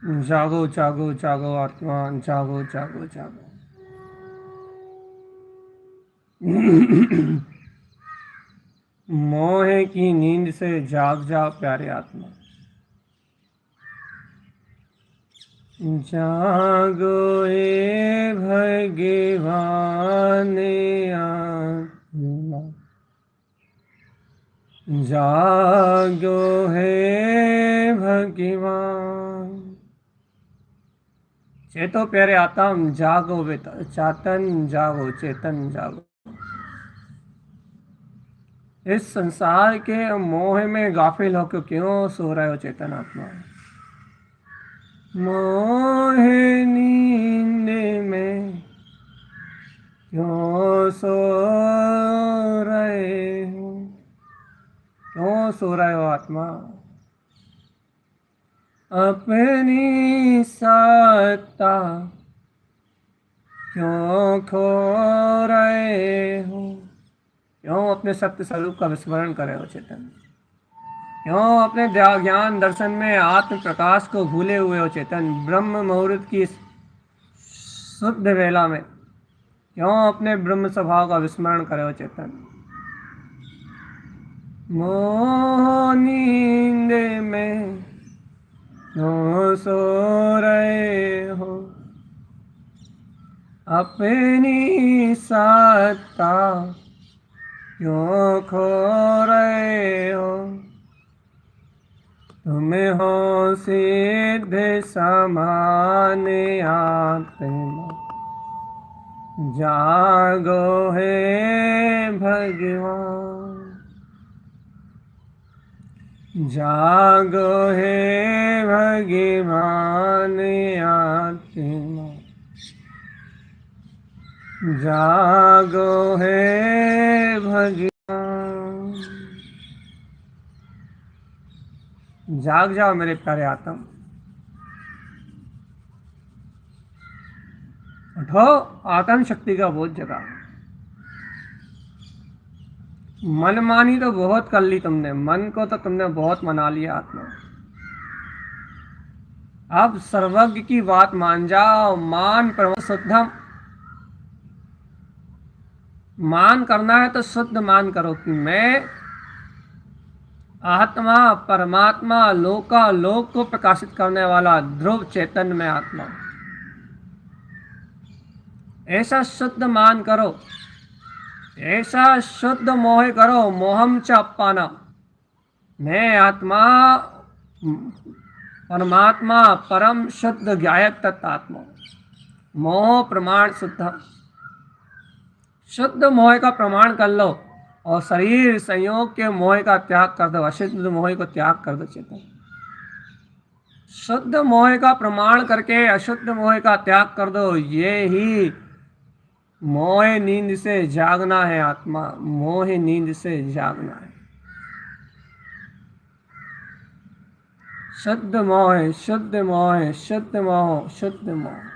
जागो जागो जागो आत्मा, जागो जागो जागो। मोह की नींद से जाग जाओ प्यारे आत्मा। जागो ए भगवान आत्मा, जागो है भगवान। चेतो प्यारे आत्म, जागो बेटा चेतन, जागो चेतन जागो। इस संसार के मोह में गाफिल होकर क्यों सो रहे हो चेतन आत्मा? मोह नींद में क्यों सो रहे हो? क्यों सो रहे हो आत्मा? अपनी सत्ता क्यों खो रहे हो? क्यों अपने सत्य स्वरूप का विस्मरण कर रहे हो चेतन? क्यों अपने ज्ञान दर्शन में आत्म प्रकाश को भूले हुए हो चेतन? ब्रह्म मुहूर्त की शुद्ध वेला में क्यों अपने ब्रह्म स्वभाव का विस्मरण करे हो चेतन? मोह नींद में क्यों सो रहे हो? अपनी सत्ता क्यों खो रहे हो? तुम हो सिद्ध समान आत्मा, जागो है भगवान, जागो है भगवान आत्मा, जागो है भगवान। जाग जाओ मेरे प्यारे आत्म, उठो, आत्म शक्ति का बोध जगा। मनमानी तो बहुत कर ली तुमने, मन को तो तुमने बहुत मना लिया आत्मा। अब सर्वज्ञ की बात मान जाओ। शुद्धम मान करना है तो शुद्ध मान करो कि मैं आत्मा, परमात्मा, लोक को प्रकाशित करने वाला ध्रुव चैतन्य में आत्मा। ऐसा शुद्ध मान करो, ऐसा शुद्ध मोह करो। मोहम च अप्पाना, मैं आत्मा, परमात्मा, परम शुद्ध ज्ञायक तत्आत्मा। मोह प्रमाण शुद्ध, शुद्ध मोह का प्रमाण कर लो और शरीर संयोग के मोह का त्याग कर दो। अशुद्ध मोह को त्याग कर दो चेतन। शुद्ध मोह का प्रमाण करके अशुद्ध मोह का त्याग कर दो। ये ही मोह नींद से जागना है आत्मा, मोह नींद से जागना है। शुद्ध मोह, शुद्ध मोह, शुद्ध मोह, शुद्ध मोह।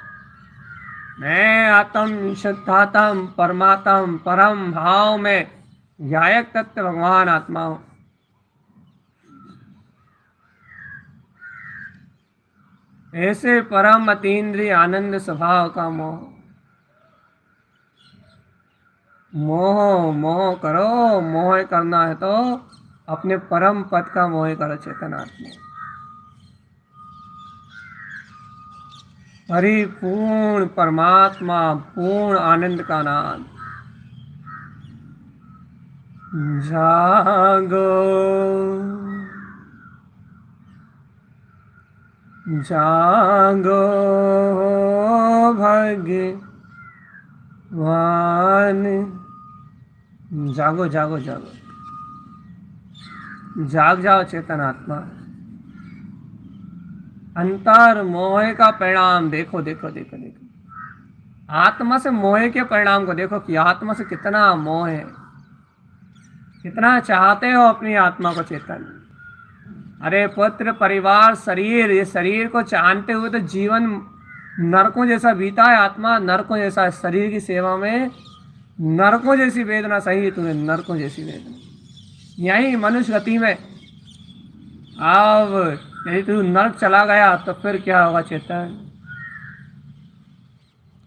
मैं आत्म, शुद्धात्म, परमात्म, परम भाव में गायक तत्व भगवान आत्मा हूं। ऐसे परम अतीन्द्रिय आनंद स्वभाव का मोह, मोह मोह करो। मोह करना है तो अपने परम पद का मोह करो चेतन आत्मा। परिपूर्ण परमात्मा, पूर्ण आनंद का नाम। जागो जागो भगवान, जागो जागो जागो, जाग जाओ चेतन आत्मा। अंतर मोह का परिणाम देखो देखो देखो देखो। आत्मा से मोह के परिणाम को देखो कि आत्मा से कितना मोह है, कितना चाहते हो अपनी आत्मा को चेतन। अरे पुत्र, परिवार, शरीर, ये शरीर को चाहते हुए तो जीवन नरकों जैसा बीता है आत्मा। नरकों जैसा शरीर की सेवा में, नरकों जैसी वेदना सही तूने, नरकों जैसी वेदना। यही मनुष्य गति में अब यदि तू नर्क चला गया तो फिर क्या होगा चेतन?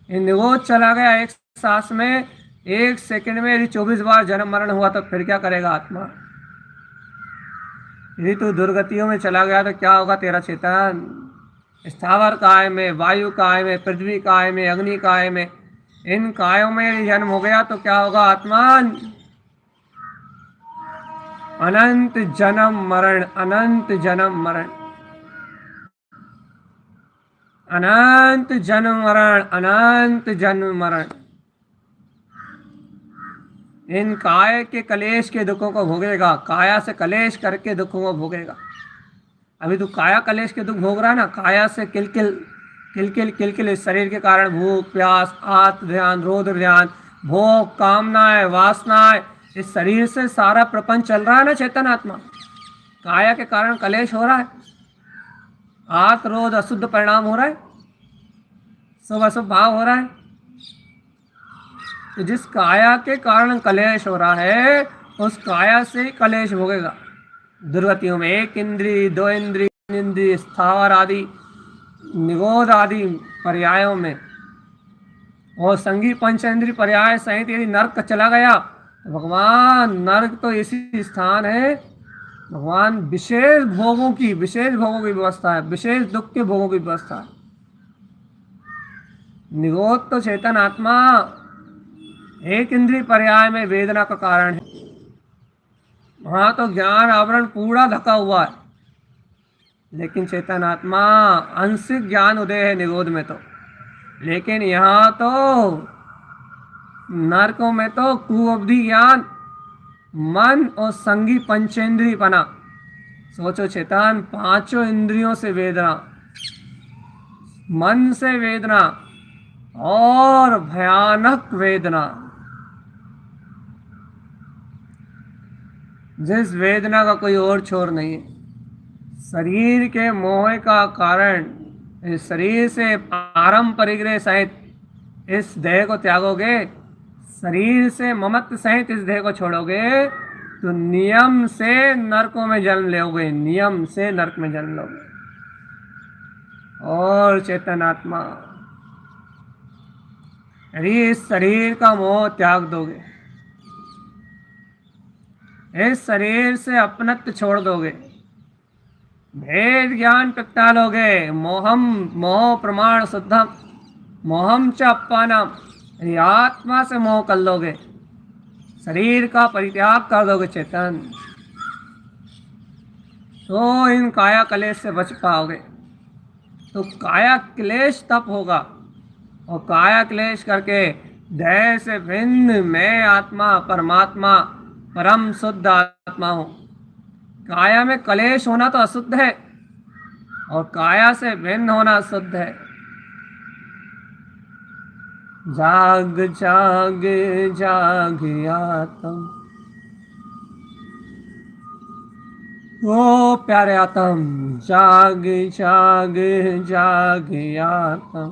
ये निगोद चला गया एक सांस में, एक सेकंड में यदि 24 बार जन्म मरण हुआ तो फिर क्या करेगा आत्मा? यदि तू दुर्गतियों में चला गया तो क्या होगा तेरा चेतन? स्थावर काय में, वायु काय में, पृथ्वी काय में, अग्नि काय में, इन कायों में यदि जन्म हो गया तो क्या होगा आत्मा? अनंत जन्म मरण, अनंत जन्म मरण, अनंत जन्म मरण, अनंत जन्म मरण। इन काय के कलेश के दुखों को भोगेगा, काया से कलेश करके दुखों को भोगेगा। अभी तो काया कलेश के दुख भोग रहा है ना, काया से किलकिल किलकिल किलकिल, इस शरीर के कारण भूख प्यास आत्म ध्यान रोध ध्यान भोग कामनाएं वासनाएं, इस शरीर से सारा प्रपंच चल रहा है ना चेतन आत्मा। काया के कारण कलेश हो रहा है, आत्म रोध अशुद्ध परिणाम हो रहा है, शुभ अशुभ भाव हो रहा है। तो जिस काया के कारण कलेश हो रहा है उस काया से ही कलेश भोगेगा। दुर्गतियों में एक इंद्री, दो इंद्री, तीन इंद्री, स्थावर आदि निगोद आदि पर्यायों में और संगी पंचेंद्री पर्याय सहित यदि नर्क चला गया तो भगवान, नर्क तो ऐसी स्थान है, भगवान विशेष भोगों की व्यवस्था है, विशेष दुख के भोगों की व्यवस्था है। निगोद तो चेतन आत्मा एक इंद्रिय पर्याय में वेदना का कारण है, वहां तो ज्ञान आवरण पूरा ढका हुआ है, लेकिन चेतन आत्मा आंशिक ज्ञान उदय है निगोद में तो। लेकिन यहाँ तो नरकों में तो कुअवधि ज्ञान, मन और संगी पंचेंद्रिय बना। सोचो चेतन, पांचों इंद्रियों से वेदना, मन से वेदना और भयानक वेदना, जिस वेदना का कोई और छोर नहीं है। शरीर के मोह का कारण, इस शरीर से आरंभ परिग्रह सहित इस देह को त्यागोगे, शरीर से ममत्व सहित इस देह को छोड़ोगे तो नियम से नरकों में जन्म लोगे, नियम से नरक में जन्म लोगे। और चेतन आत्मा यदि इस शरीर का मोह त्याग दोगे, इस शरीर से अपनत्व छोड़ दोगे, भेद ज्ञान प्रगटा लोगे, मोहम मोह प्रमाण शुद्धम मोहम च अपानम, आत्मा से मोह कर लोगे, शरीर का परित्याग कर दोगे चेतन, तो इन काया कलेश से बच पाओगे। तो काया क्लेश तप होगा, और काया क्लेश करके देह से भिन्न मैं आत्मा परमात्मा परम शुद्ध आत्मा हूँ। काया में कलेश होना तो अशुद्ध है और काया से भिन्न होना शुद्ध है। जाग जाग जाग आत्म, ओ प्यारे आत्म, जाग जाग जाग आत्म,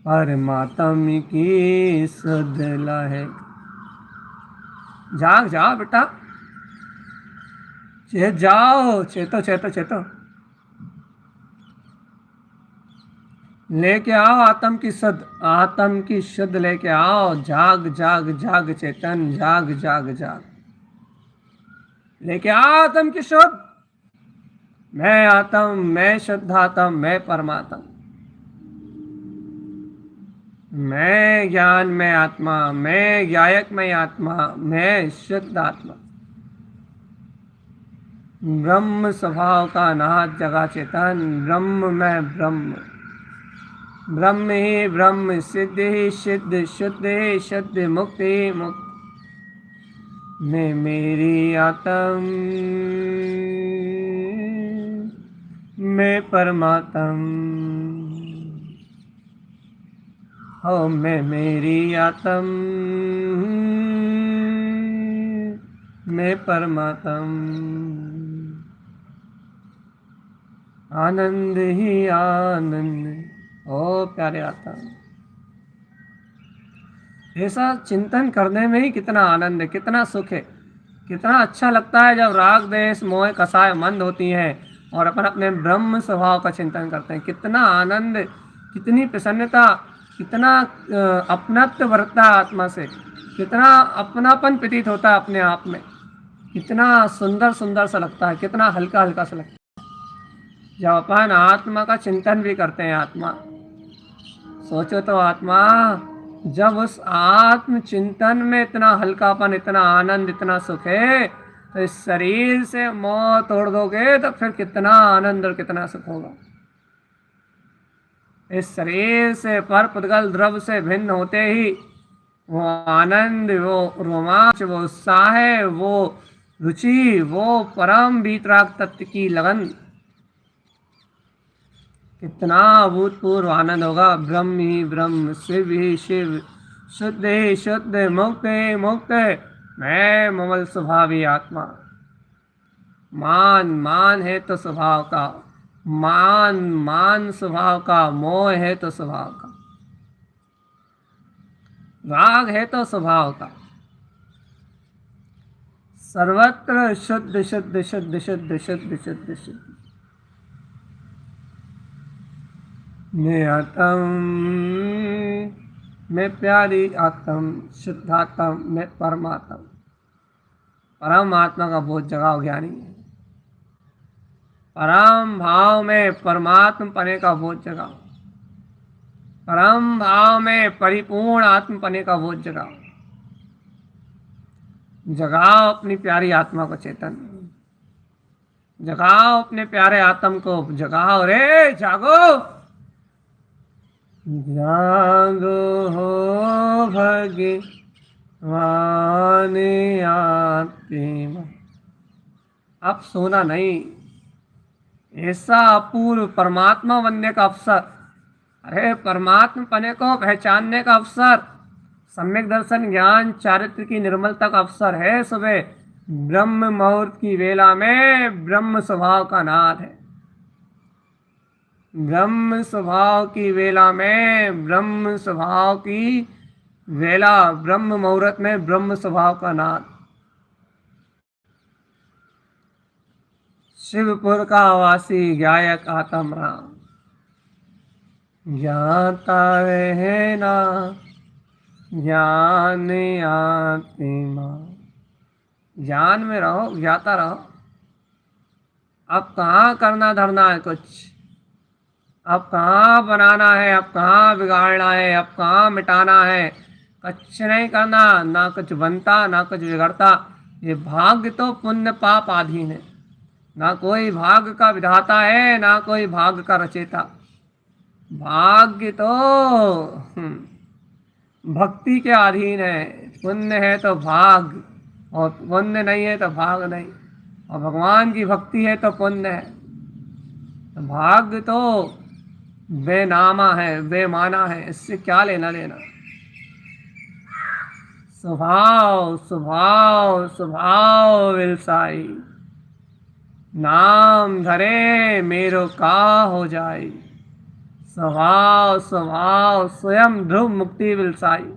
परमात्म की सुध लहर। जाग जाओ बेटा, चेत जाओ, चेतो चेतो चेतो, लेके आओ आत्म की शुद्ध, आत्म की शुद्ध लेके आओ। जाग जाग जाग चेतन, जाग जाग जाग, लेके आओ आत्म की शुद्ध। मैं आत्म, मैं शुद्ध आत्म, मैं परमात्मा, मैं ज्ञान में आत्मा, मैं ज्ञायक में आत्मा, मैं शुद्ध आत्मा, ब्रह्म स्वभाव का नाथ जगा चेतन, ब्रह्म में ब्रह्म, ब्रह्म ही ब्रह्म, सिद्ध ही सिद्ध, शुद्ध ही शुद्ध, मुक्त ही मुक्त। मैं मेरी आत्म, मैं परमात्म, हो मैं मेरी आत्म, मैं परमात्म, आनंद ही आनंद। ओ प्यारे आत्मा, ऐसा चिंतन करने में ही कितना आनंद है, कितना सुख है, कितना अच्छा लगता है जब राग देश मोह कसाय मंद होती हैं और अपन अपने ब्रह्म स्वभाव का चिंतन करते हैं, कितना आनंद, कितनी प्रसन्नता, कितना अपनत्व बरतता है आत्मा से, कितना अपनापन प्रतीत होता है अपने आप में, कितना सुंदर सुंदर सा लगता है, कितना हल्का हल्का सा लगता है जब अपन आत्मा का चिंतन भी करते हैं। आत्मा सोचो तो, आत्मा जब उस आत्म चिंतन में इतना हल्कापन, इतना आनंद, इतना सुख है, तो इस शरीर से मोह तोड़ दोगे तो फिर कितना आनंद और कितना सुख होगा। इस शरीर से पर पुद्गल द्रव्य से भिन्न होते ही वो आनंद, वो रोमांच, वो उत्साह, वो रुचि, वो परम वीतराग तत्व की लगन, कितना अभूतपूर्व आनंद होगा। ब्रह्म ही ब्रह्म, शिव ही शिव, शुद्ध ही शुद्ध, मुक्त ही मुक्त, मैं ममल स्वभावी आत्मा। मान मान है तो स्वभाव का, मान मान स्वभाव का, मोह है तो स्वभाव का, राग है तो स्वभाव का। सर्वत्र शुद्ध शुद्ध शुद्ध शुद्ध शुद्ध शुद्ध शुद्ध। मैं आत्म, मैं प्यारी आत्म, शुद्धात्म, मैं परमात्म। परमात्मा का बहुत जगाओ ज्ञानी है। परम भाव में परमात्म पने का बहुत जगाओ, परम भाव में परिपूर्ण आत्म पने का बहुत जगाओ। जगाओ अपनी प्यारी आत्मा को चेतन, जगाओ अपने प्यारे आत्म को, जगाओ रे, जागो जागो हो भगवान आत्मा। अब सोना नहीं, ऐसा अपूर्व परमात्मा बनने का अवसर, अरे परमात्मा पने को पहचानने का अवसर, सम्यक दर्शन ज्ञान चारित्र की निर्मलता का अवसर है। सुबह ब्रह्म मुहूर्त की वेला में ब्रह्म स्वभाव का नाद है। ब्रह्म स्वभाव की वेला में, ब्रह्म स्वभाव की वेला, ब्रह्म मुहूर्त में ब्रह्म स्वभाव का नाद। शिवपुर का वासी गायक आत्म राम, ज्ञाता है ना ज्ञान आत्मा। ज्ञान में रहो, ज्ञाता रहो। अब कहाँ करना धरना है कुछ, अब कहाँ बनाना है, अब कहाँ बिगाड़ना है, अब कहाँ मिटाना है, कुछ नहीं करना। ना कुछ बनता ना कुछ बिगड़ता। ये भाग्य तो पुण्य पाप आधीन है, ना कोई भाग्य का विधाता है, ना कोई भाग्य का रचयिता। भाग्य तो भक्ति के अधीन है। पुण्य है तो भाग्य, और पुण्य नहीं है तो भाग नहीं, और भगवान की भक्ति है तो पुण्य है। तो भाग्य तो बेनामा है, बेमाना है, इससे क्या लेना देना। स्वभाव स्वभाव स्वभाव विलसाई, नाम धरे मेरो का हो जाए। स्वभाव स्वभाव स्वयं ध्रुव मुक्ति विलसाई।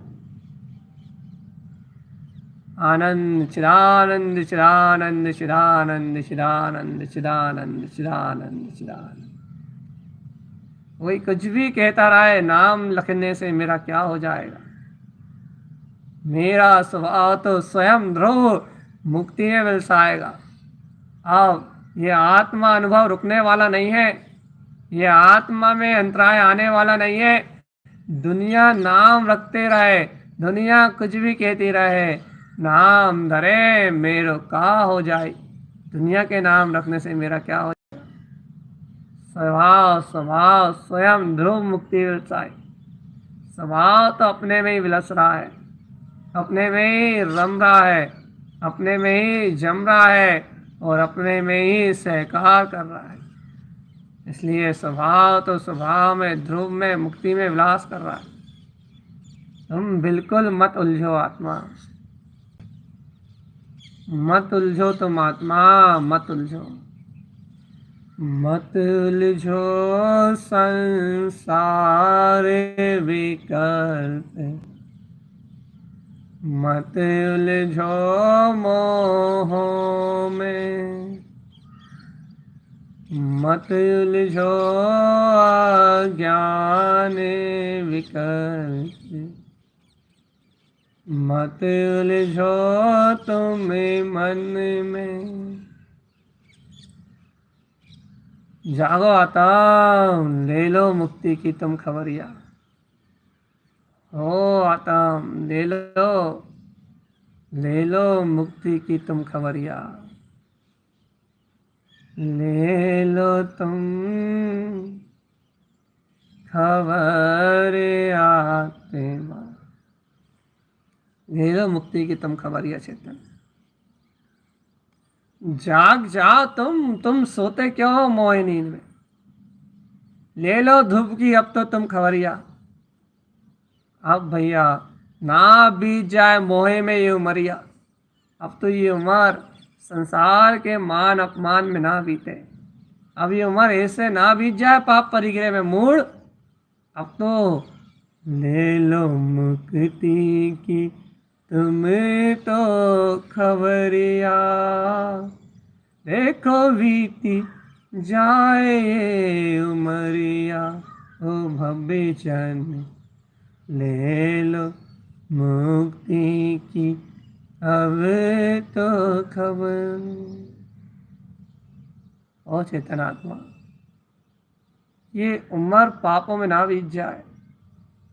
आनंद चिदानंद चिदानंद चिदानंद चिदानंद चिदानंद चिदानंद चिदानंद। कोई कुछ भी कहता रहे, नाम लिखने से मेरा क्या हो जाएगा। मेरा स्वभाव तो स्वयं ध्रुव मुक्ति में विलसाएगा। अब ये आत्मा अनुभव रुकने वाला नहीं है, ये आत्मा में अंतराय आने वाला नहीं है। दुनिया नाम रखते रहे, दुनिया कुछ भी कहती रहे, नाम धरे मेरो का हो जाए। दुनिया के नाम रखने से मेरा क्या हो जाए। स्वभाव स्वभाव स्वयं ध्रुव मुक्ति विलसाए। स्वभाव तो अपने में ही विलस रहा है, अपने में ही रम रहा है, अपने में ही जम रहा है, और अपने में ही सहकार कर रहा है। इसलिए स्वभाव तो स्वभाव में, ध्रुव में, मुक्ति में विलास कर रहा है। तुम बिल्कुल मत उलझो आत्मा, मत उलझो तुम आत्मा, मत उलझो, मत उलझो संसार विकल्प, मत उलझो मोह में। मत उलझो अज्ञान विकर, मत उलझो तुम मन में। जागो आत्म, ले लो मुक्ति की तुम खबरिया। ओ आत्म, ले लो मुक्ति की तुम खबरिया। ले लो तुम खबर आत्मा, ले लो मुक्ति की तुम खबरिया चेतन। जाग जाओ तुम सोते क्यों हो मोह नींद में। ले लो धूप की अब तो तुम खबरिया। अब भैया ना बीत जाए मोहे में ये उमरिया। अब तो ये उम्र संसार के मान अपमान में ना बीते। अब ये उम्र ऐसे ना बीत जाए पाप परिग्रह में मूड। अब तो ले लो मुक्ति की तुम तो खबरिया। देखो बीती जाए ये उमरिया, ओ भव्य जन ले लो मुक्ति की अब तो खबर। ओ चेतनात्मा, ये उम्र पापों में ना बीत जाए,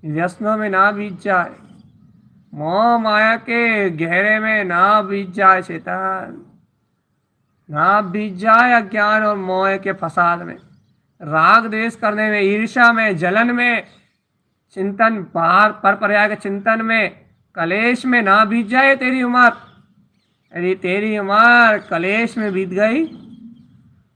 व्यसनों में ना बीत जाए, मोह माया के गहरे में ना बीत जाए चेतन, ना बीत जाए अज्ञान और मोह के फसाद में, राग द्वेष करने में, ईर्ष्या में, जलन में, चिंतन बाहर पर पर्याय के चिंतन में, कलेश में ना बीत जाए तेरी उम्र। यदि तेरी उम्र कलेश में बीत गई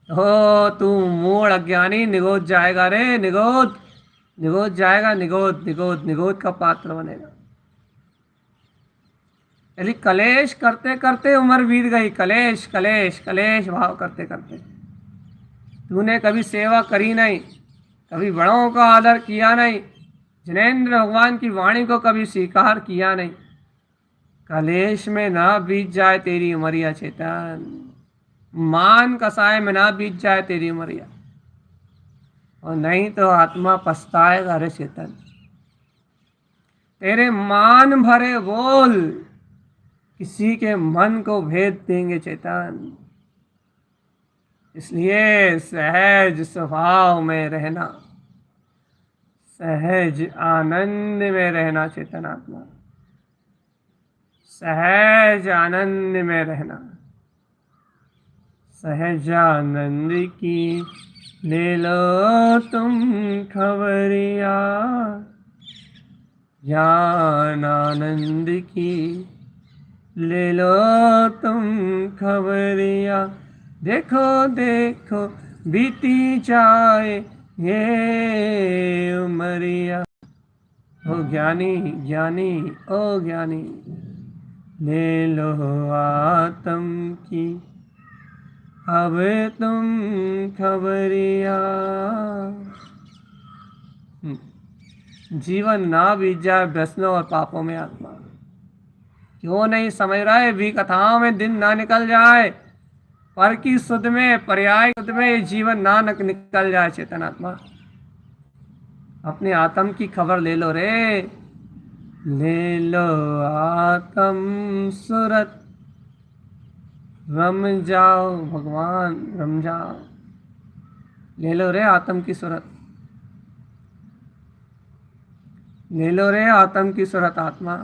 तो तू मूढ़ अज्ञानी निगोद जाएगा रे, निगोद जाएगा, निगोद का पात्र बनेगा। यदि कलेश करते करते उम्र बीत गई, कलेश कलेश कलेश भाव करते करते, तूने कभी सेवा करी नहीं, कभी बड़ों का आदर किया नहीं, जिनेंद्र भगवान की वाणी को कभी स्वीकार किया नहीं, कलेश में ना बीत जाए तेरी उमरिया चेतन, मान कसाय में ना बीत जाए तेरी उमरिया, और नहीं तो आत्मा पछताएगा रे चेतन। तेरे मान भरे बोल किसी के मन को भेद देंगे चेतन। इसलिए सहज स्वभाव में रहना, सहज आनंद में रहना चेतन आत्मा, सहज आनंद में रहना। सहज आनंद की ले लो तुम खबरिया, ज्ञान आनंद की ले लो तुम खबरिया। देखो देखो बीती जाए ये उमरिया। ओ ज्ञानी ज्ञानी ओ ज्ञानी, ले लो आत्म की अब तुम खबरिया। जीवन ना बीत जाए व्यसनों और पापों में आत्मा। क्यों नहीं समझ रहा है, भी कथाओं में दिन ना निकल जाए, पर की सुध में, पर्याय सुध में ये जीवन ना निकल जाए चेतन आत्मा। अपने आत्म की खबर ले लो रे, ले लो आत्म सूरत, रम जाओ भगवान रम जाओ। ले लो रे आत्म की सूरत, ले लो रे आत्म की सूरत आत्मा।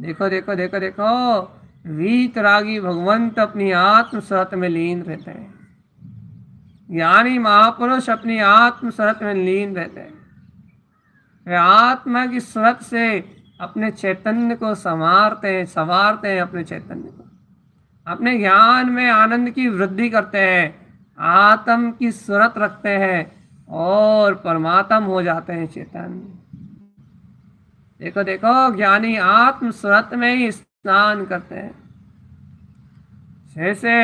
देखो देखो देखो देखो, वीतरागी भगवंत अपनी आत्म सूरत में लीन रहते हैं, ज्ञानी महापुरुष अपनी आत्म सूरत में लीन रहते हैं। वे आत्मा की सूरत से अपने चैतन्य को संवारते हैं अपने चैतन्य को, अपने ज्ञान में आनंद की वृद्धि करते हैं, आत्म की सूरत रखते हैं और परमात्म हो जाते हैं चेतन। देखो देखो, ज्ञानी आत्म सूरत में ही स्नान करते हैं। जैसे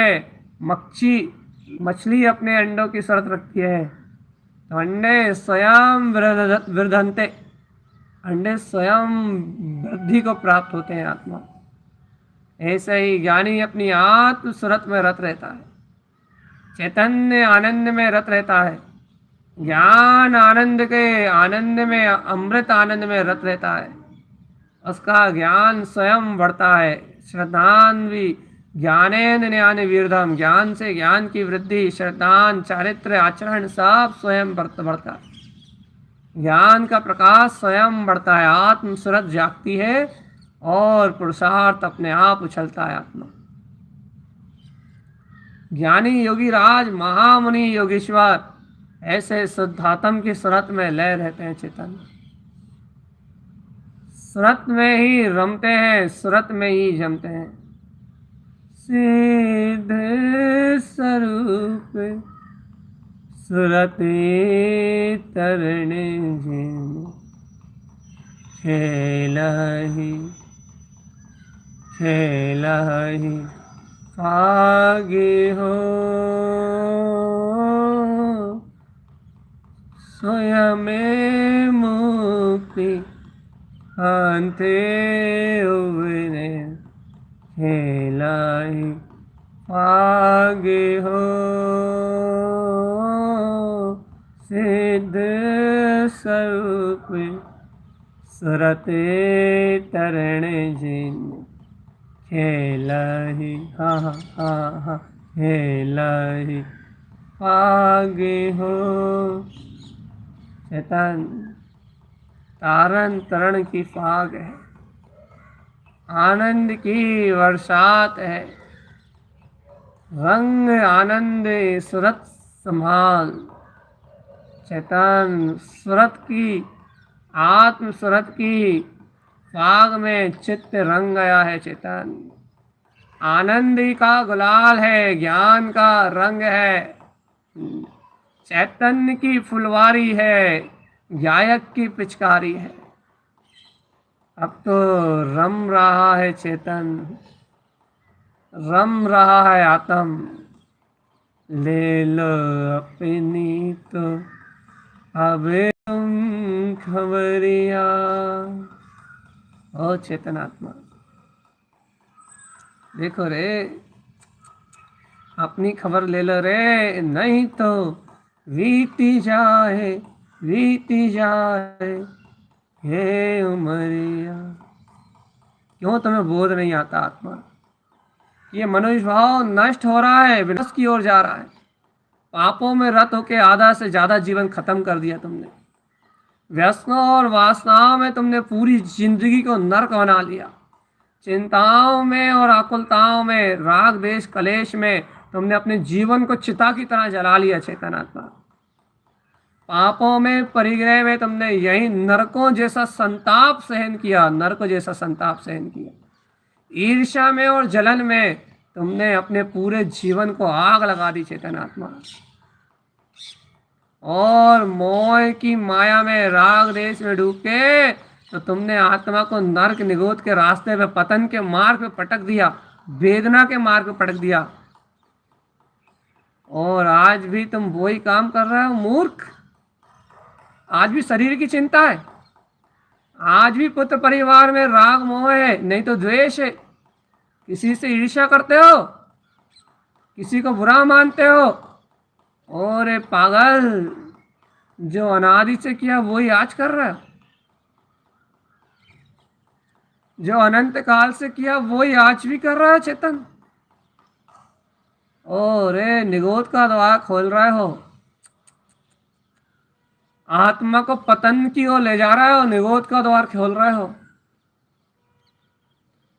मछली अपने अंडों की सूरत रखती है तो अंडे स्वयं वृद्धनते, अंडे स्वयं वृद्धि को प्राप्त होते हैं आत्मा। ऐसे ही ज्ञानी अपनी आत्म सूरत में रत रहता है, चैतन्य आनंद में रत रहता है, ज्ञान आनंद के आनंद में, अमृत आनंद में रत रहता है, उसका ज्ञान स्वयं बढ़ता है। श्रद्धान्वी ज्ञानेन ज्ञान विरधम, ज्ञान से ज्ञान की वृद्धि, श्रद्धान चारित्र आचरण सब स्वयं बढ़ता है। ज्ञान का प्रकाश स्वयं बढ़ता है, आत्म सूरत जागती है और पुरुषार्थ अपने आप उछलता है आत्मा। ज्ञानी योगी राज महामुनि योगेश्वर ऐसे शुद्धात्म की सूरत में लय रहते हैं। चेतन सूरत में ही रमते हैं, सूरत में ही जमते हैं। सिद्ध स्वरूप सुरते तरण जिन, खेलहि खेलहि आगे हो, स्वयं मुक्ति अंते उबरे, खेलहि आगे हो, सिद्ध स्वरूप सुरते तरण जिन, खेलहि हा हा हा खेलहि आगे हो। चेतन तारण तरण की फाग है, आनंद की बरसात है, रंग आनंद सूरत संभाल। चेतन सूरत की, आत्म सूरत की फाग में चित्त रंग गया है। चेतन आनंद का गुलाल है, ज्ञान का रंग है, चैतन्य की फुलवारी है, गायक की पिचकारी है। अब तो रम रहा है चेतन, रम रहा है आत्म, ले लो अपनी तो अब तुम खबरिया। ओ चेतनात्मा देखो रे, अपनी खबर ले लो रे, नहीं तो बीती जाए बीती जाए हे उमरिया। क्यों तुम्हें बोध नहीं आता आत्मा? ये मनुष्य भाव नष्ट हो रहा है, विनाश की ओर जा रहा है। पापों में रत होके आधा से ज्यादा जीवन खत्म कर दिया तुमने। व्यसनों और वासनाओं में तुमने पूरी जिंदगी को नर्क बना लिया। चिंताओं में और आकुलताओं में, राग देश कलेश में तुमने अपने जीवन को चिता की तरह जला लिया। चेतनात्मा पापों में, परिग्रह में तुमने यही नरकों जैसा संताप सहन किया, नरक जैसा संताप सहन किया। ईर्ष्या में और जलन में तुमने अपने पूरे जीवन को आग लगा दी। चेतनात्मा और मोह की माया में, राग देश में डूब के तो तुमने आत्मा को नरक निगोद के रास्ते पे, पतन के मार्ग पे पटक दिया, वेदना के मार्ग पे पटक दिया। और आज भी तुम वही काम कर रहे हो मूर्ख। आज भी शरीर की चिंता है, आज भी पुत्र परिवार में राग मोह है, नहीं तो द्वेष है। किसी से ईर्ष्या करते हो, किसी को बुरा मानते हो। और पागल, जो अनादि से किया वही आज कर रहा है, जो अनंत काल से किया वही आज भी कर रहा है। चेतन और निगोद का द्वार खोल रहे हो, आत्मा को पतन की ओर ले जा रहे हो, निगोद का द्वार खोल रहे हो।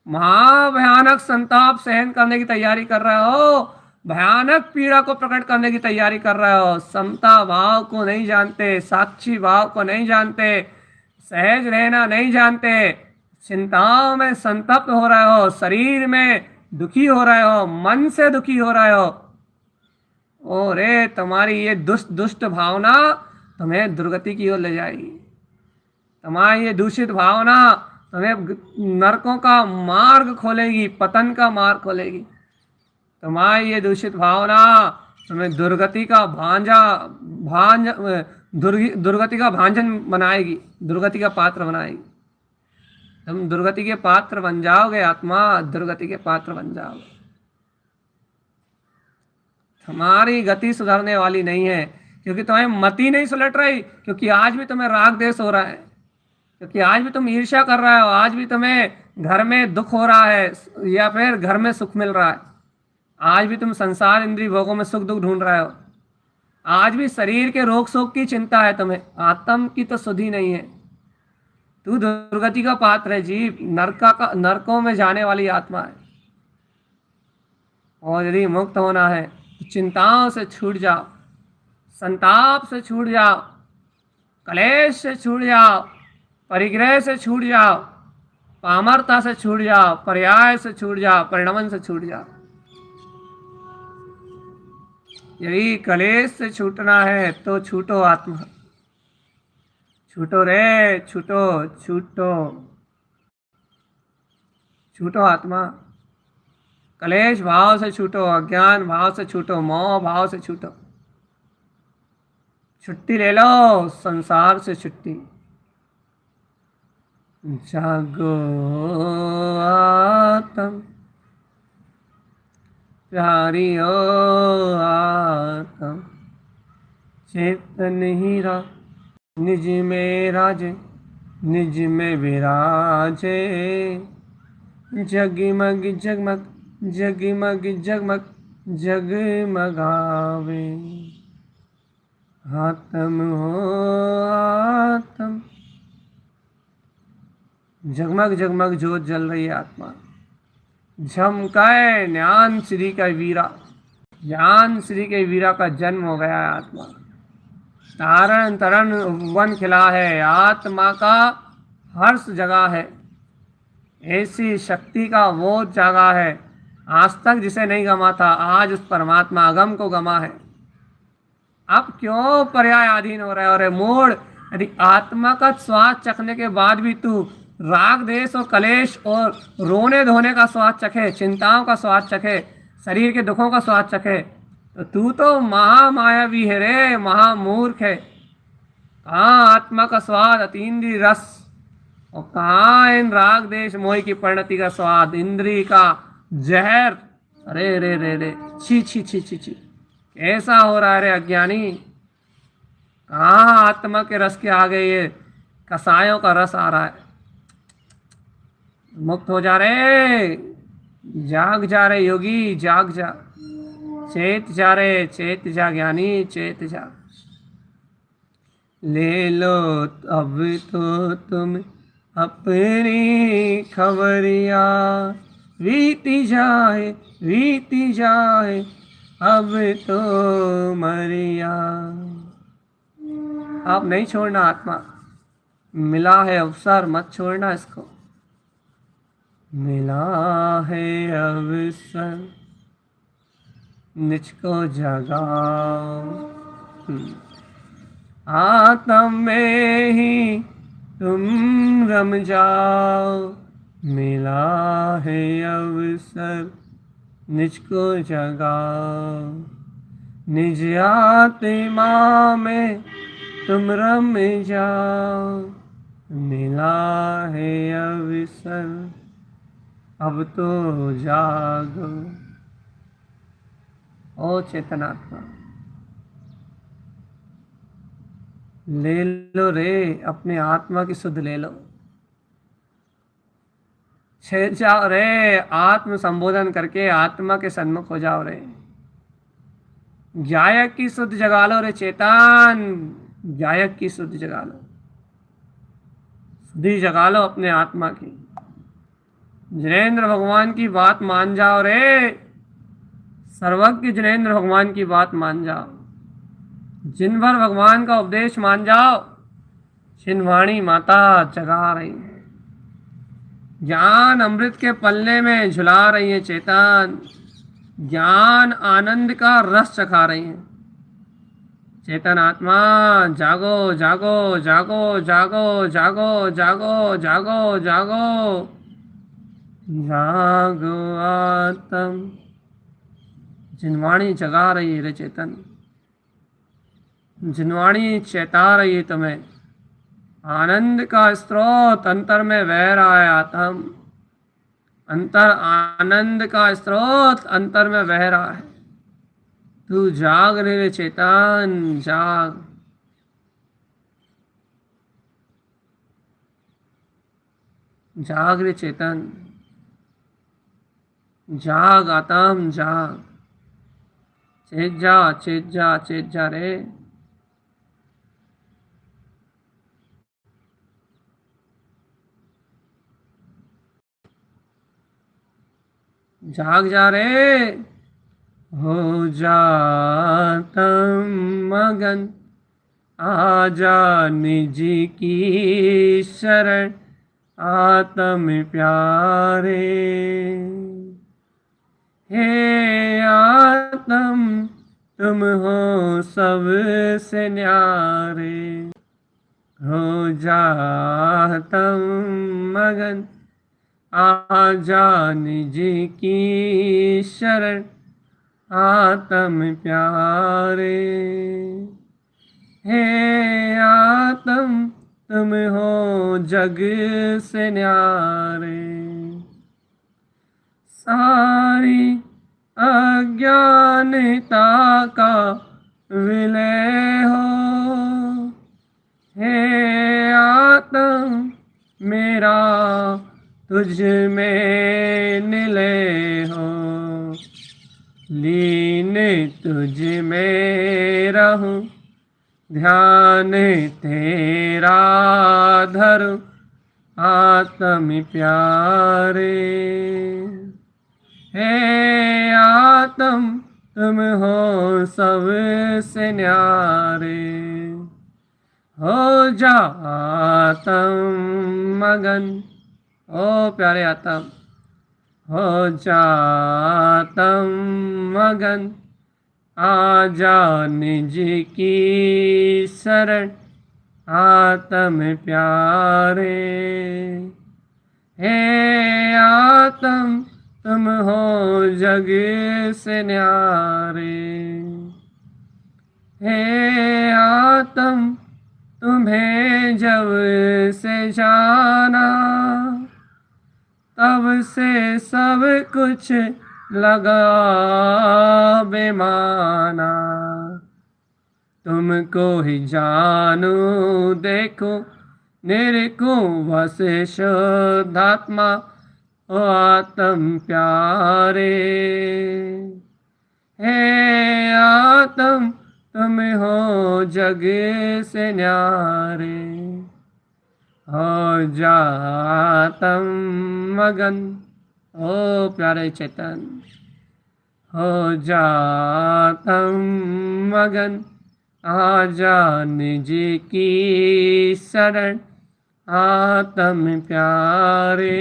महाभयानक संताप सहन करने की तैयारी कर रहे हो, भयानक पीड़ा को प्रकट करने की तैयारी कर रहे हो। समता भाव को नहीं जानते, साक्षी भाव को नहीं जानते, सहज रहना नहीं जानते, चिंताओं में संतप्त हो रहे हो, शरीर में दुखी हो रहे हो, मन से दुखी हो रहे हो। और तुम्हारी ये दुष्ट भावना तुम्हें दुर्गति की ओर ले जाएगी। तुम्हारी ये दूषित भावना तुम्हें नरकों का मार्ग खोलेगी, पतन का मार्ग खोलेगी। तुम्हारी ये दूषित भावना तुम्हें दुर्गति का दुर्गति का भांजन बनाएगी, दुर्गति का पात्र बनाएगी। तुम दुर्गति के पात्र बन जाओगे आत्मा, दुर्गति के पात्र बन जाओगे। तुम्हारी गति सुधरने वाली नहीं है, क्योंकि तुम्हें मति नहीं सुलट रही, क्योंकि आज भी तुम्हें राग देश हो रहा है, क्योंकि आज भी तुम ईर्ष्या कर रहे हो, आज भी तुम्हें घर में दुख हो रहा है या फिर घर में सुख मिल रहा है, आज भी तुम संसार इंद्रिय भोगों में सुख दुख ढूंढ रहे हो, आज भी शरीर के रोग शोक की चिंता है तुम्हें, आत्म की तो सुधि नहीं है। तू दुर्गति का पात्र है जीव, नरकों में जाने वाली आत्मा है। और यदि मुक्त होना है तो चिंताओं से छूट जाओ, संताप से छूट जाओ, कलेश से छूट जाओ, परिग्रह से छूट जाओ, पामरता से छूट जाओ, पर्याय से छूट जाओ, परिणमन से छूट जाओ। यदि कलेश से छूटना है तो छूटो आत्मा, छूटो रे, छूटो छूटो छूटो आत्मा। कलेश भाव से छूटो, अज्ञान भाव से छूटो, मोह भाव से छूटो। छुट्टी ले लो संसार से, छुट्टी। जागो आत्म प्यारी ओ आत्म, चेतन हीरा निज में राजे, निज में विराजे। जगमग जगमग जगमग जगमग जगमगावे, आत्म हो आत्म। जगमग जगमग ज्योत जल रही है आत्मा, झमकाए ज्ञान श्री का वीरा, ज्ञान श्री के वीरा का जन्म हो गया है आत्मा। तारण तरण वन खिला है, आत्मा का हर्ष जगा है, ऐसी शक्ति का वो जागा है, आज तक जिसे नहीं गमा था आज उस परमात्मा अगम को गमा है। अब क्यों पर्याय अधीन हो रहा है? और मूड, यदि आत्मा का स्वाद चखने के बाद भी तू राग देश और कलेश और रोने धोने का स्वाद चखे, चिंताओं का स्वाद चखे, शरीर के दुखों का स्वाद चखे, तो तू तो महामायावी है रे, महामूर्ख है। कहाँ आत्मा का स्वाद, अतीन्द्रिय रस, और कहाँ इन राग देश मोह की परिणति का स्वाद, इंद्री का जहर। अरे रे रे रे, छी छी छी छी छी, कैसा हो रहा है रे अज्ञानी? कहाँ आत्मा के रस के आगे ये कसायों का रस आ रहा है? मुक्त हो जा रे, जाग जा रे योगी, जाग जा, चेत जा रे, चेत जा ज्ञानी, चेत जा। ले लो अब तो तुम अपनी खबरिया, बीती जाए बीती जाए अब तो मरिया। आप नहीं छोड़ना आत्मा, मिला है अवसर, मत छोड़ना इसको। मिला है अवसर, निज को जगाओ, आत्म में ही तुम रम जाओ। मिला है अवसर, निज को जगाओ, निज आत्मा में तुम रम जाओ। मिला है अवसर, अब तो जागो। ओ चेतनात्मा, ले लो रे, अपने आत्मा की सुध ले लो। छेद जाओ रे, आत्म संबोधन करके आत्मा के सन्मुख हो जाओ रे। गायक की सुध जगा लो रे चेतन, गायक की सुध जगा लो, सुधी जगा लो अपने आत्मा की। जिनेंद्र भगवान की बात मान जाओ रे, सर्वज्ञ जिनेंद्र भगवान की बात मान जाओ, जिन भर भगवान का उपदेश मान जाओ। छिन्नवाणी माता जगा रही है, ज्ञान अमृत के पल्ले में झुला रही है चेतन, ज्ञान आनंद का रस चखा रही है। चेतन आत्मा जागो जागो जागो जागो जागो जागो जागो जागो जागो आत्म। जिनवाणी जगा रही है रे चेतन, जिनवाणी चेता रही है तुम्हें। आनंद का स्रोत अंतर में बह रहा है आत्म, अंतर आनंद का स्रोत अंतर में बह रहा है। तू जाग रे चेतन, जाग। जाग रे चेतन, जाग आत्म, जाग। चेत जा, चेत जा, चेत जा रे। जाग जा रे। हो जातम मगन, आजा निज की शरण, आत्म प्यारे। हे आत्म तुम हो सबसे न्यारे, हो जातम मगन, आजा निज की शरण, आत्म प्यारे। हे आत्म तुम हो जग से न्यारे, सारी अज्ञानता का विलय हो। हे आत्म मेरा तुझ में निलय हो, लीन तुझ में रहूं, ध्यान तेरा धरूं, आत्म प्यारे। हे आत्म तुम हो सबसे न्यारे, हो जा आत्म मगन। ओ प्यारे आत्म, हो जा आत्म मगन, आजा निज की शरण, आत्म प्यारे। हे आत्म तुम हो जग से न्यारे, हे आत्म तुम्हें जब से जाना, तब से सब कुछ लगा बेमाना। तुमको ही जानू देखो निरखूं वस शुद्धात्मा, ओ आत्म प्यारे। हे आत्म तुम हो जग से न्यारे, हो जा आत्म मगन। ओ प्यारे चेतन, हो जा आत्म मगन, आजा निज की शरण, आत्म प्यारे।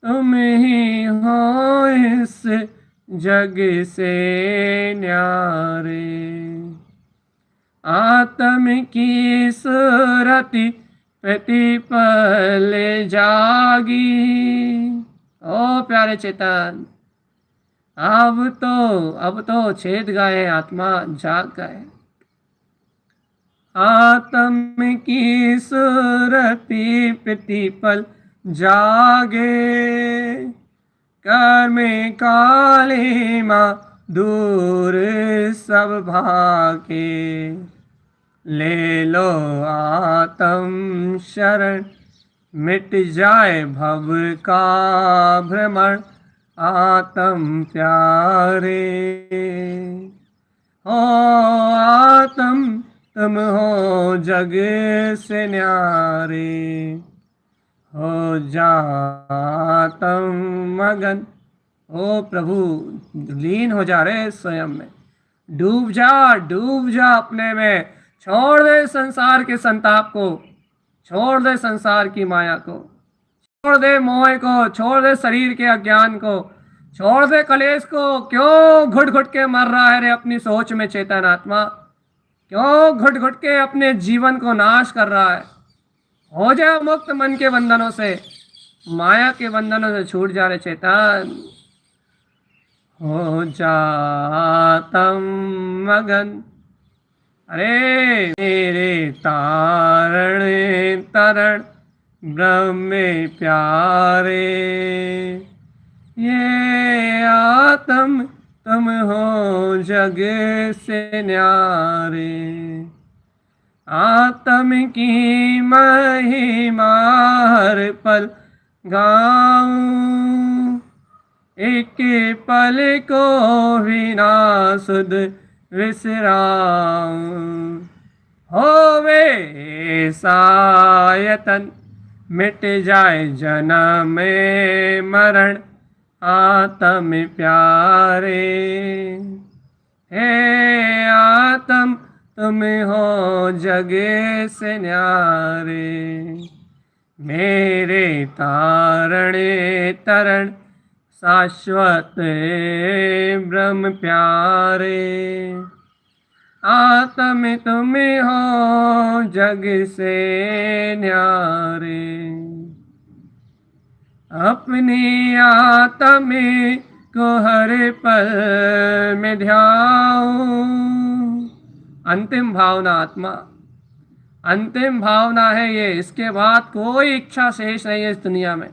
तुम ही हो इस जग से न्यारे, आत्म की सुरति प्रतिपल जागी। ओ प्यारे चेतन, अब तो छेद गए, आत्मा जाग गए। आत्म की सुरति प्रतिपल जागे, कर्म काले माँ दूर सब भागे। ले लो आत्म शरण, मिट जाए भव का भ्रमण, आत्म प्यारे। हो आत्म तुम हो जग से न्यारे, हो जा आत्म मगन। ओ प्रभु लीन हो जा रे स्वयं में, डूब जा, डूब जा अपने में। छोड़ दे संसार के संताप को, छोड़ दे संसार की माया को, छोड़ दे मोह को, छोड़ दे शरीर के अज्ञान को, छोड़ दे कलेश को। क्यों घुट घुट के मर रहा है रे अपनी सोच में चेतन आत्मा? क्यों घुट घुट के अपने जीवन को नाश कर रहा है? हो जा मुक्त मन के बंधनों से, माया के बंधनों से छूट जा रे चेतन। हो जा तम मगन, अरे मेरे तारण तरण ब्रह्म प्यारे। ये आत्म तुम हो जग से न्यारे। आत्म की महिमा हर पल गाऊं, एक पल को भी ना सुध विसराऊं। होवे सायतन मिट जाए जन्म मरण आत्म प्यारे। हे आत्म तुम हो जग से न्यारे। मेरे तारणे तरण शाश्वत ब्रह्म प्यारे। आत्म तुम हो जग से न्यारे। अपनी आत्म को हर पल में ध्याऊं। अंतिम भावना आत्मा, अंतिम भावना है ये। इसके बाद कोई इच्छा शेष नहीं है इस दुनिया में।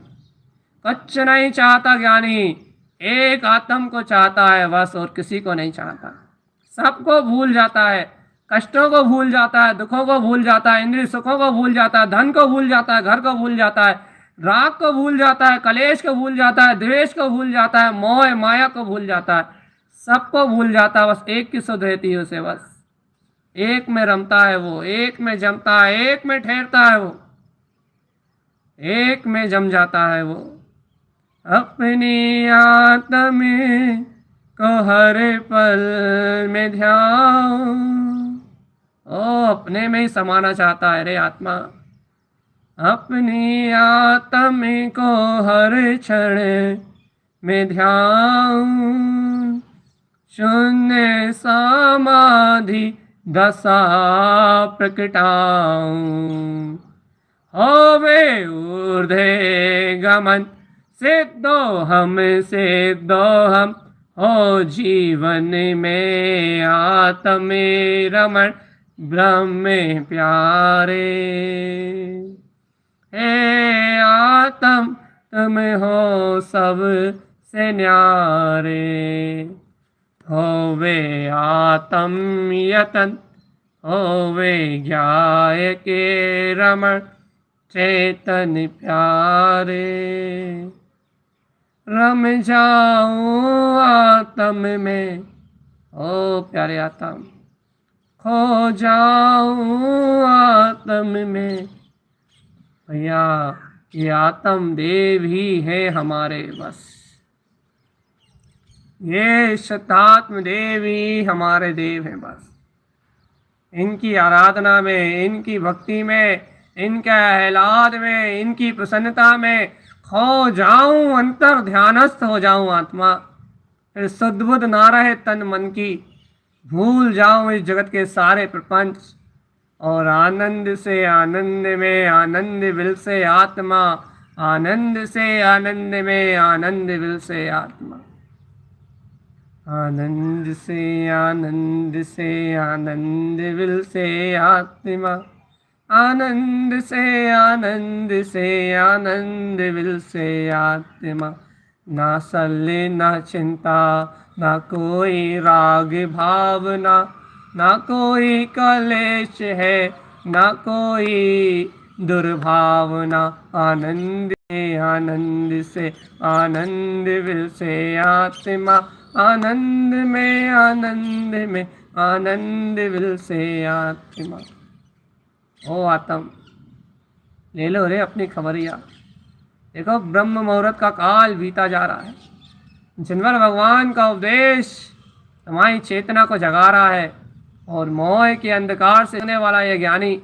कुछ नहीं चाहता ज्ञानी, एक आत्म को चाहता है बस, और किसी को नहीं चाहता। सबको भूल जाता है, कष्टों को भूल जाता है, दुखों को भूल जाता है, इंद्रिय सुखों को भूल जाता है, धन को भूल जाता है, घर को भूल जाता है, राग को भूल जाता है, कलेश को भूल जाता है, द्वेष को भूल जाता है, मोह माया को भूल जाता है, सबको भूल जाता है। बस एक की सुध रहती है उसे, बस एक में रमता है वो, एक में जमता है, एक में ठहरता है वो, एक में जम जाता है वो। अपनी आत्म को हर पल में ध्यान। ओ अपने में ही समाना चाहता है रे आत्मा। अपनी आत्म को हर क्षण में ध्यान। शून्य समाधि दशा प्रकटाऊं। होवे ऊर्ध्वे गमन सिद्धो हम, सिद्धो हम हो जीवन में आत्म रमण ब्रह्म प्यारे। हे आत्म तुम हो सब से न्यारे। होवे आत्म यतन, होवे ज्ञाय के रमण चेतन प्यारे। रम जाऊं आत्म में, ओ प्यारे आत्म, खो जाऊं आत्म में। भैया ये आत्म देव ही है हमारे, बस ये शतात्म देव ही हमारे देव हैं। बस इनकी आराधना में, इनकी भक्ति में, इनके आह्लाद में, इनकी प्रसन्नता में खो जाऊं, अंतर ध्यानस्थ हो जाऊं आत्मा। फिर सद्बुद्ध ना रहे तन मन की, भूल जाऊं इस जगत के सारे प्रपंच, और आनंद से आनंद में आनंद विल से आत्मा, आनंद से आनंद में आनंद विल से आत्मा। आनंद से आनंद से आनंद विल से आत्मा। आनंद से आनंद से आनंद विल से आत्मा। ना सल्ले ना चिंता, ना कोई राग भावना, ना कोई कलेश है, ना कोई दुर्भावना। आनंद से आनंद विल से आत्मा। आनंद में आनंद विल से आत्मा। ओ आत्म ले लो रे अपनी खबरिया। देखो ब्रह्म मुहूर्त का काल बीता जा रहा है, जिनवर भगवान का उपदेश तुम्हारी चेतना को जगा रहा है, और मोह के अंधकार से होने वाला यह ज्ञानी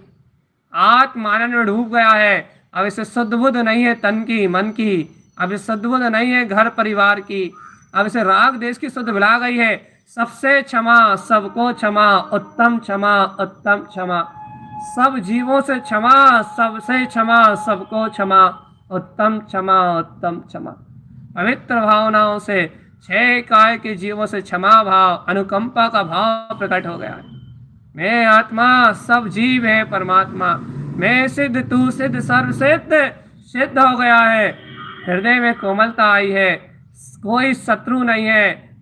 आत्मानंद में डूब गया है। अब इसे सद्बुद्ध नहीं है तन की मन की, अब इसे सद्बुद्ध नहीं है घर परिवार की, अब इसे राग देश की सुध मिला गई है। सबसे क्षमा, सबको क्षमा, उत्तम क्षमा, उत्तम क्षमा। सब जीवों से क्षमा, सबसे क्षमा, सबको क्षमा, उत्तम क्षमा, उत्तम क्षमा। पवित्र भावनाओं से छह काय के जीवों से क्षमा भाव, अनुकंपा का भाव प्रकट हो गया है। मैं आत्मा, सब जीव है परमात्मा। मैं सिद्ध, तू सिद्ध, सर्व सिद्ध सिद्ध हो गया है। हृदय में कोमलता आई है, कोई शत्रु नहीं है।